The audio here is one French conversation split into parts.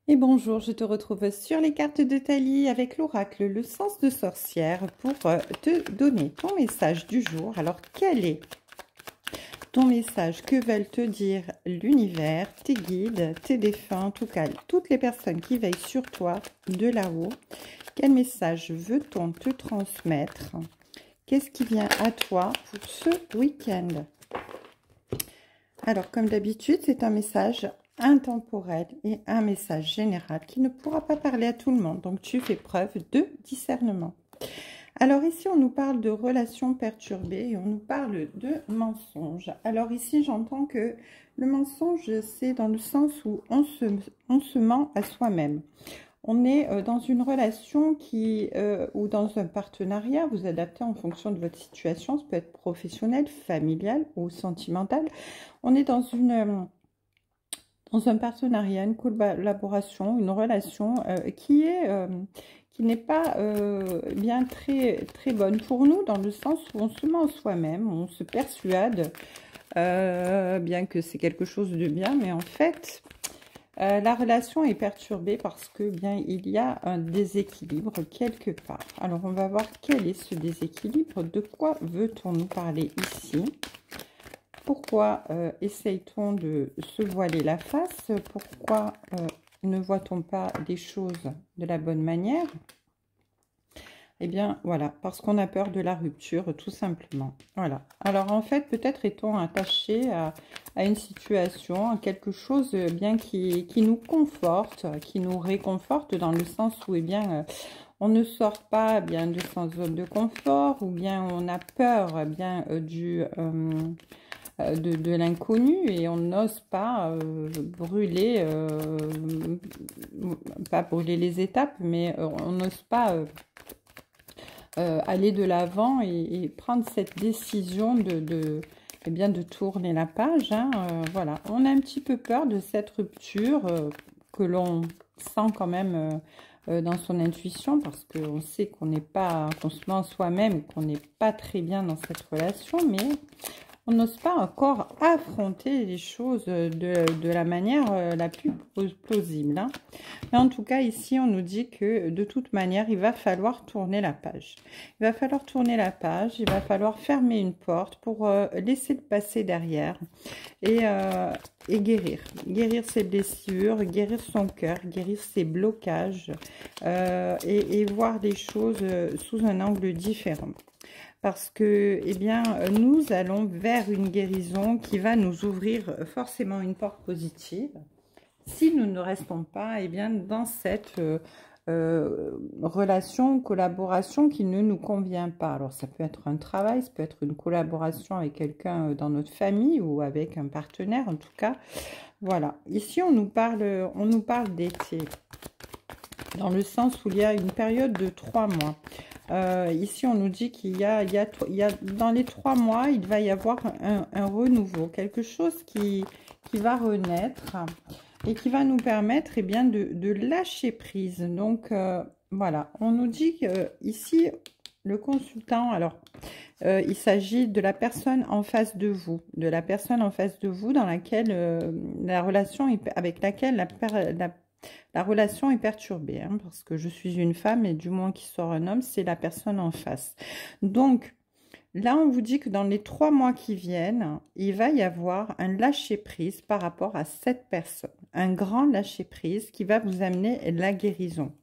Et bonjour, je te retrouve sur les cartes de Thalie avec l'oracle, le sens de sorcière pour te donner ton message du jour. Alors, quel est ton message? Que veulent te dire l'univers, tes guides, tes défunts, en tout cas, toutes les personnes qui veillent sur toi de là-haut? Quel message veut-on te transmettre? Qu'est-ce qui vient à toi pour ce week-end? Alors, comme d'habitude, c'est un message intemporel et un message général qui ne pourra pas parler à tout le monde. Donc, tu fais preuve de discernement. Alors, ici, on nous parle de relations perturbées et on nous parle de mensonges. Alors, ici, j'entends que le mensonge, c'est dans le sens où on se ment à soi-même. On est dans une relation ou dans un partenariat, vous adaptez en fonction de votre situation, ça peut être professionnel, familial ou sentimental. On est dans un partenariat, une collaboration, une relation qui n'est pas bien très bonne pour nous, dans le sens où on se ment soi-même, on se persuade, bien que c'est quelque chose de bien, mais en fait, la relation est perturbée parce que bien il y a un déséquilibre quelque part. Alors, on va voir quel est ce déséquilibre, de quoi veut-on nous parler ici? Pourquoi essaye-t-on de se voiler la face? Pourquoi ne voit-on pas les choses de la bonne manière? Eh bien, voilà, parce qu'on a peur de la rupture, tout simplement. Voilà. Alors, en fait, peut-être est-on attaché à une situation, à quelque chose bien qui nous conforte, qui nous réconforte, dans le sens où, eh bien, on ne sort pas bien de sa zone de confort, ou bien on a peur bien de l'inconnu et on n'ose pas pas brûler les étapes, mais on n'ose pas aller de l'avant et prendre cette décision eh bien, de tourner la page. Hein, voilà, on a un petit peu peur de cette rupture que l'on sent quand même dans son intuition, parce qu'on sait qu'on se ment soi-même, qu'on n'est pas très bien dans cette relation, mais on n'ose pas encore affronter les choses de la manière la plus plausible. Hein. Mais en tout cas, ici, on nous dit que de toute manière, il va falloir tourner la page. Il va falloir tourner la page, il va falloir fermer une porte pour laisser le passé derrière et guérir. Guérir ses blessures, guérir son cœur, guérir ses blocages et voir les choses sous un angle différent. Parce que, eh bien, nous allons vers une guérison qui va nous ouvrir forcément une porte positive. Si nous ne restons pas, eh bien, dans cette relation, collaboration qui ne nous convient pas. Alors, ça peut être un travail, ça peut être une collaboration avec quelqu'un dans notre famille ou avec un partenaire, en tout cas. Voilà. Ici, on nous parle d'été, dans le sens où il y a une période de 3 mois. Ici, on nous dit qu'il y a dans les 3 mois, il va y avoir un renouveau, quelque chose qui va renaître et qui va nous permettre eh bien, de lâcher prise. Donc, voilà, on nous dit que ici, le consultant, alors, il s'agit de la personne en face de vous, dans laquelle la relation avec laquelle la relation est perturbée, hein, parce que je suis une femme et du moins qui sort un homme, c'est la personne en face. Donc, là, on vous dit que dans les 3 mois qui viennent, il va y avoir un lâcher-prise par rapport à cette personne. Un grand lâcher-prise qui va vous amener la guérison.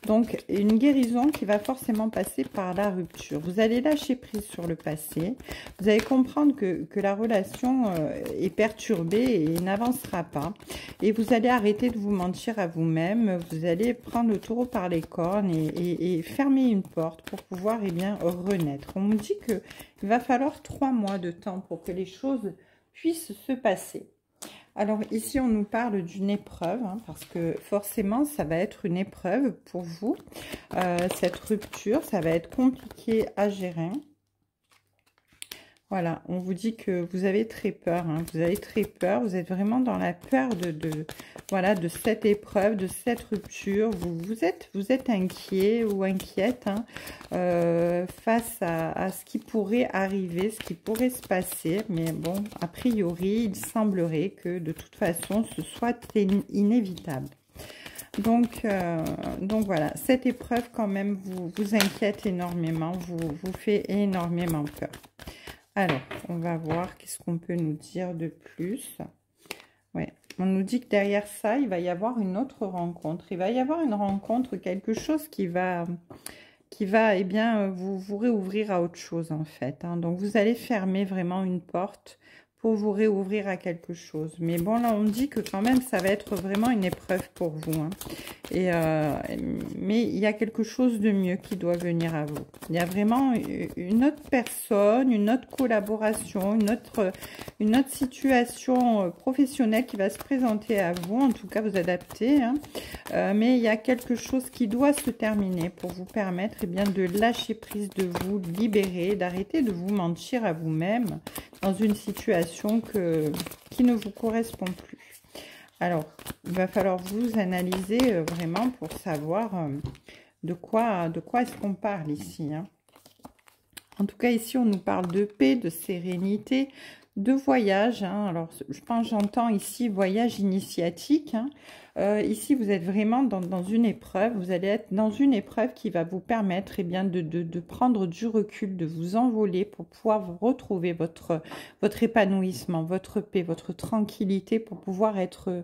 Donc, une guérison qui va forcément passer par la rupture. Vous allez lâcher prise sur le passé. Vous allez comprendre que la relation est perturbée et n'avancera pas. Et vous allez arrêter de vous mentir à vous-même. Vous allez prendre le taureau par les cornes et fermer une porte pour pouvoir eh bien, renaître. On me dit qu'il va falloir 3 mois de temps pour que les choses puissent se passer. Alors ici, on nous parle d'une épreuve, hein, parce que forcément, ça va être une épreuve pour vous. Cette rupture, ça va être compliqué à gérer. Voilà, on vous dit que vous avez très peur, hein, vous avez très peur, vous êtes vraiment dans la peur voilà, de cette épreuve, de cette rupture. Vous êtes inquiet ou inquiète hein, face à ce qui pourrait arriver, ce qui pourrait se passer. Mais bon, a priori, il semblerait que de toute façon, ce soit inévitable. Donc voilà, cette épreuve quand même vous inquiète énormément, vous fait énormément peur. Alors, on va voir qu'est-ce qu'on peut nous dire de plus. Ouais, on nous dit que derrière ça, il va y avoir une autre rencontre. Il va y avoir une rencontre, quelque chose qui va eh bien, vous réouvrir à autre chose, en fait. Hein. Donc, vous allez fermer vraiment une porte pour vous réouvrir à quelque chose. Mais bon, là, on dit que quand même, ça va être vraiment une épreuve pour vous. Hein. Mais il y a quelque chose de mieux qui doit venir à vous. Il y a vraiment une autre personne, une autre collaboration, une autre situation professionnelle qui va se présenter à vous, en tout cas vous adapter. Hein. Mais il y a quelque chose qui doit se terminer pour vous permettre bien, de lâcher prise, de vous libérer, d'arrêter de vous mentir à vous-même dans une situation qui ne vous correspond plus. Alors, il va falloir vous analyser vraiment pour savoir de quoi est-ce qu'on parle ici. Hein. En tout cas, ici, on nous parle de paix, de sérénité, de voyage. Hein. Alors, je pense, j'entends ici voyage initiatique. Hein. Ici, vous êtes vraiment dans une épreuve. Vous allez être dans une épreuve qui va vous permettre eh bien, de prendre du recul, de vous envoler pour pouvoir vous retrouver votre épanouissement, votre paix, votre tranquillité pour pouvoir être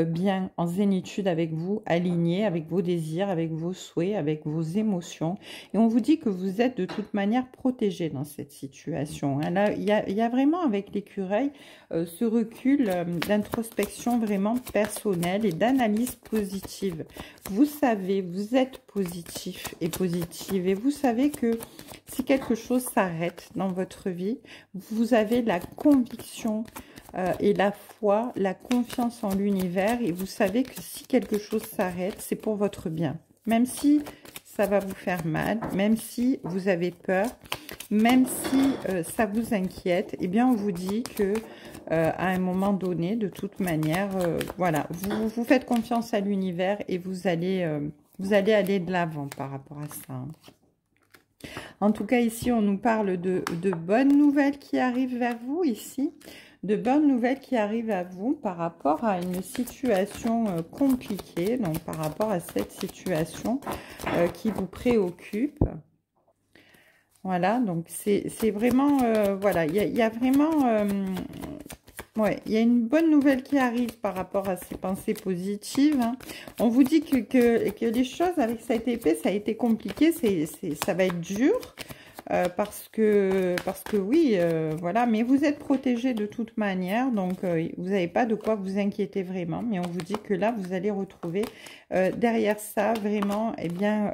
bien en zénitude avec vous, aligné avec vos désirs, avec vos souhaits, avec vos émotions. Et on vous dit que vous êtes de toute manière protégé dans cette situation. Hein. Là, il y a vraiment avec l'écureuil ce recul d'introspection vraiment personnelle et d'analyse positive. Vous savez, vous êtes positif et positive et vous savez que si quelque chose s'arrête dans votre vie, vous avez la conviction et la foi, la confiance en l'univers et vous savez que si quelque chose s'arrête, c'est pour votre bien. Même si ça va vous faire mal, même si vous avez peur, même si ça vous inquiète, eh bien on vous dit que à un moment donné, de toute manière, voilà, vous faites confiance à l'univers et vous allez aller de l'avant par rapport à ça. Hein. En tout cas, ici, on nous parle de bonnes nouvelles qui arrivent vers vous, ici. De bonnes nouvelles qui arrivent à vous par rapport à une situation compliquée, donc par rapport à cette situation qui vous préoccupe. Voilà, donc c'est vraiment, voilà, il y a vraiment, ouais, il y a une bonne nouvelle qui arrive par rapport à ces pensées positives. Hein. On vous dit que les choses avec cette épée, ça a été compliqué, ça va être dur. Parce que oui, voilà, mais vous êtes protégé de toute manière, donc vous n'avez pas de quoi vous inquiéter vraiment, mais on vous dit que là, vous allez retrouver derrière ça vraiment, eh bien,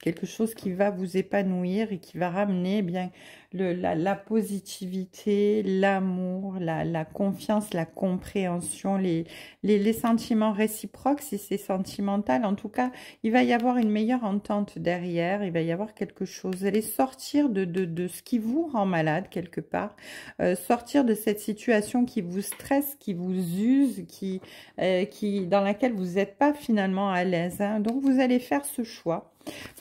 quelque chose qui va vous épanouir et qui va ramener eh bien la positivité, l'amour, la confiance, la compréhension, les sentiments réciproques si c'est sentimental. En tout cas, il va y avoir une meilleure entente derrière, il va y avoir quelque chose. Vous allez sortir de ce qui vous rend malade quelque part, sortir de cette situation qui vous stresse, qui vous use, dans laquelle vous n'êtes pas finalement à l'aise. Hein. Donc, vous allez faire ce choix.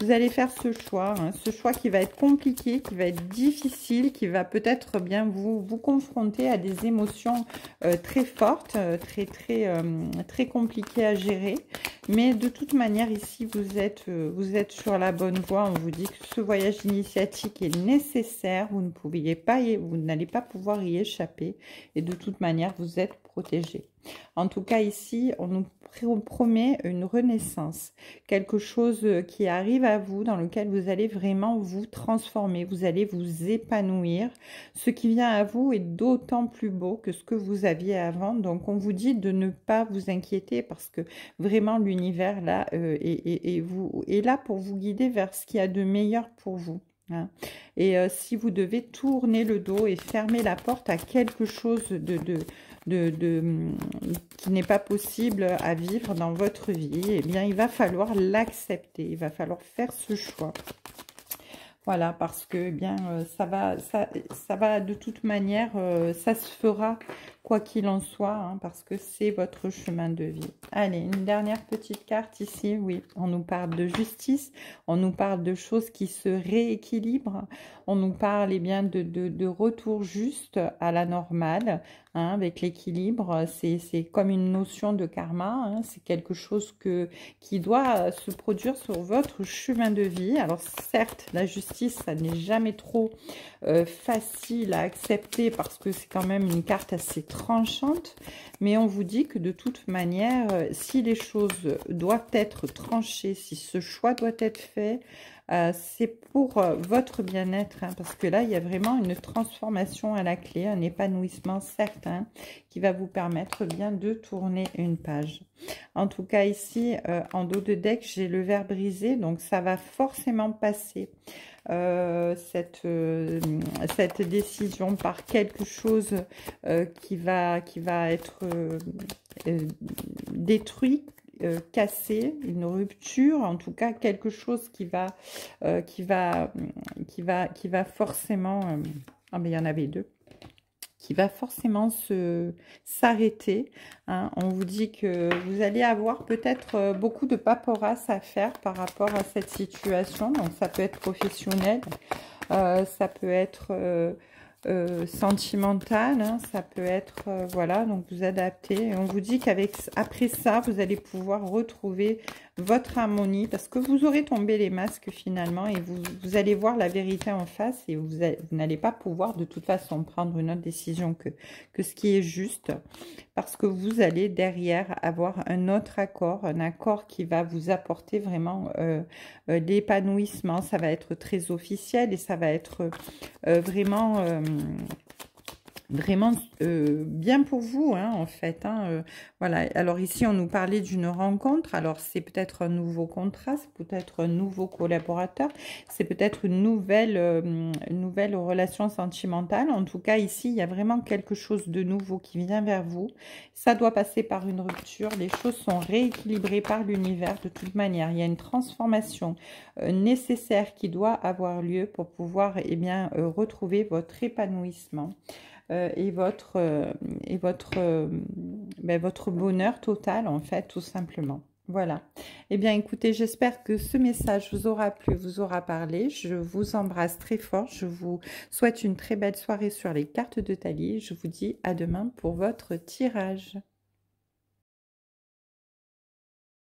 Vous allez faire ce choix qui va être compliqué, qui va être difficile, qui va peut-être bien vous confronter à des émotions très fortes, très compliquées à gérer. Mais de toute manière, ici, vous êtes sur la bonne voie. On vous dit que ce voyage initiatique est nécessaire. Vous n'allez pas pouvoir y échapper. Et de toute manière, vous êtes protégé. En tout cas, ici, on nous promet une renaissance, quelque chose qui arrive à vous, dans lequel vous allez vraiment vous transformer, vous allez vous épanouir. Ce qui vient à vous est d'autant plus beau que ce que vous aviez avant. Donc, on vous dit de ne pas vous inquiéter parce que vraiment l'univers là est là pour vous guider vers ce qu'il y a de meilleur pour vous. Hein. Et si vous devez tourner le dos et fermer la porte à quelque chose qui n'est pas possible à vivre dans votre vie, eh bien, il va falloir l'accepter. Il va falloir faire ce choix. Voilà, parce que eh bien ça va de toute manière, ça se fera quoi qu'il en soit, hein, parce que c'est votre chemin de vie. Allez, une dernière petite carte ici. Oui, on nous parle de justice, on nous parle de choses qui se rééquilibrent, on nous parle bien de retour juste à la normale, hein, avec l'équilibre. C'est comme une notion de karma, hein, c'est quelque chose qui doit se produire sur votre chemin de vie. Alors certes, la justice, ça n'est jamais trop facile à accepter parce que c'est quand même une carte assez tranchante, mais on vous dit que de toute manière, si les choses doivent être tranchées, si ce choix doit être fait, c'est pour votre bien-être, hein, parce que là, il y a vraiment une transformation à la clé, un épanouissement certain qui va vous permettre bien de tourner une page. En tout cas, ici, en dos de deck, j'ai le verre brisé, donc ça va forcément passer. Cette décision par quelque chose qui va être détruit, cassé, une rupture, en tout cas quelque chose qui va forcément, ah mais il y en avait deux, qui va forcément s'arrêter, hein. On vous dit que vous allez avoir peut-être beaucoup de paperasse à faire par rapport à cette situation. Donc ça peut être professionnel, ça peut être sentimental, hein, ça peut être voilà, donc vous adaptez. Et on vous dit après ça, vous allez pouvoir retrouver votre harmonie parce que vous aurez tombé les masques finalement et vous allez voir la vérité en face et vous n'allez pas pouvoir de toute façon prendre une autre décision que ce qui est juste, parce que vous allez derrière avoir un autre accord, un accord qui va vous apporter vraiment l'épanouissement. Ça va être très officiel et ça va être vraiment bien pour vous, hein, en fait, hein, voilà. Alors ici, on nous parlait d'une rencontre. Alors, c'est peut-être un nouveau contrat, c'est peut-être un nouveau collaborateur, c'est peut-être une nouvelle relation sentimentale. En tout cas, ici, il y a vraiment quelque chose de nouveau qui vient vers vous. Ça doit passer par une rupture. Les choses sont rééquilibrées par l'univers de toute manière. Il y a une transformation nécessaire qui doit avoir lieu pour pouvoir retrouver votre épanouissement. Et votre bonheur total, en fait, tout simplement. Voilà. Eh bien, écoutez, j'espère que ce message vous aura plu, vous aura parlé. Je vous embrasse très fort. Je vous souhaite une très belle soirée sur les cartes de Thalie. Je vous dis à demain pour votre tirage.